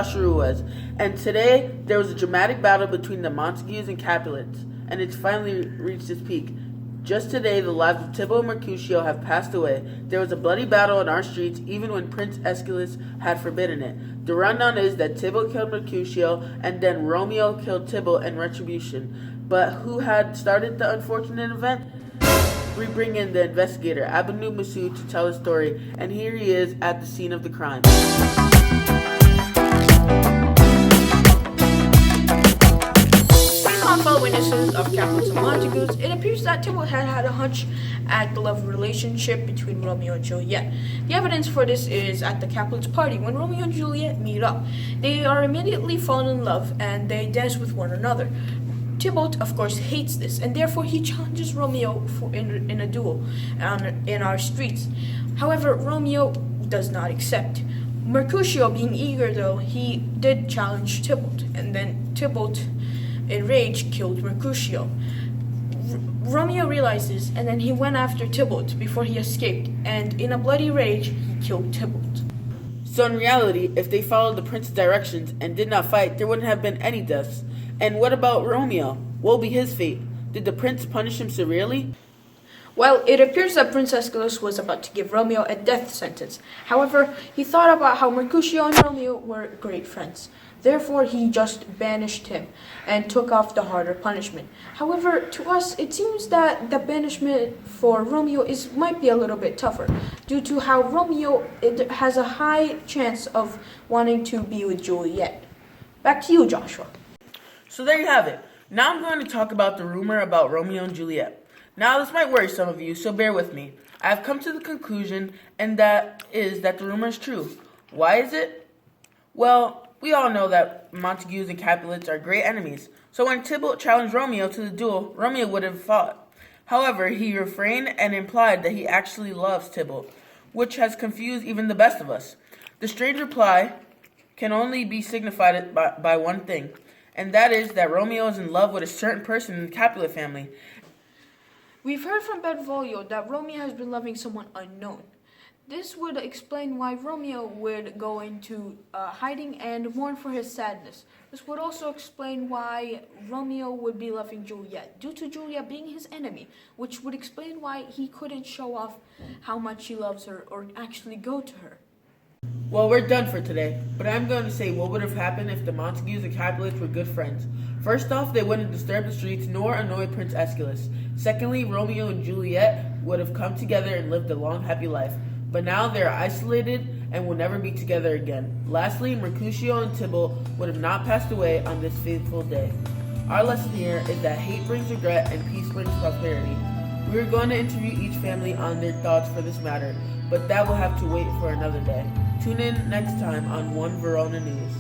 Joshua Ruiz, and today there was a dramatic battle between the Montagues and Capulets, and it's finally reached its peak. Just today, the lives of Tybalt and Mercutio have passed away. There was a bloody battle in our streets, even when Prince Aeschylus had forbidden it. The rundown is that Tybalt killed Mercutio, and then Romeo killed Tybalt in retribution. But who had started the unfortunate event? We bring in the investigator, Abanu Masood, to tell his story, and here he is at the scene of the crime. Based on fellow witnesses of Capulets and Montagues, it appears that Tybalt had a hunch at the love relationship between Romeo and Juliet. The evidence for this is at the Capulets' party when Romeo and Juliet meet up. They are immediately fallen in love and they dance with one another. Tybalt, of course, hates this, and therefore he challenges Romeo in a duel in our streets. However, Romeo does not accept. Mercutio, being eager though, he did challenge Tybalt, and then Tybalt, in rage, killed Mercutio. Romeo realizes, and then he went after Tybalt before he escaped, and in a bloody rage, he killed Tybalt. So in reality, if they followed the prince's directions and did not fight, there wouldn't have been any deaths. And what about Romeo? What will be his fate? Did the prince punish him severely? Well, it appears that Prince Aeschylus was about to give Romeo a death sentence. However, he thought about how Mercutio and Romeo were great friends. Therefore, he just banished him and took off the harder punishment. However, to us, it seems that the banishment for Romeo might be a little bit tougher, due to how Romeo has a high chance of wanting to be with Juliet. Back to you, Joshua. So there you have it. Now I'm going to talk about the rumor about Romeo and Juliet. Now this might worry some of you, so bear with me. I have come to the conclusion, and that is that the rumor is true. Why is it? Well, we all know that Montagues and Capulets are great enemies, so when Tybalt challenged Romeo to the duel, Romeo would have fought. However, he refrained and implied that he actually loves Tybalt, which has confused even the best of us. The strange reply can only be signified by one thing, and that is that Romeo is in love with a certain person in the Capulet family. We've heard from Benvolio that Romeo has been loving someone unknown. This would explain why Romeo would go into hiding and mourn for his sadness. This would also explain why Romeo would be loving Juliet, due to Juliet being his enemy, which would explain why he couldn't show off how much he loves her or actually go to her. Well, we're done for today, but I'm going to say what would have happened if the Montagues and Capulets were good friends. First off, they wouldn't disturb the streets nor annoy Prince Aeschylus. Secondly, Romeo and Juliet would have come together and lived a long, happy life. But now they are isolated and will never be together again. Lastly, Mercutio and Tybalt would have not passed away on this fateful day. Our lesson here is that hate brings regret and peace brings prosperity. We are going to interview each family on their thoughts for this matter, but that will have to wait for another day. Tune in next time on One Verona News.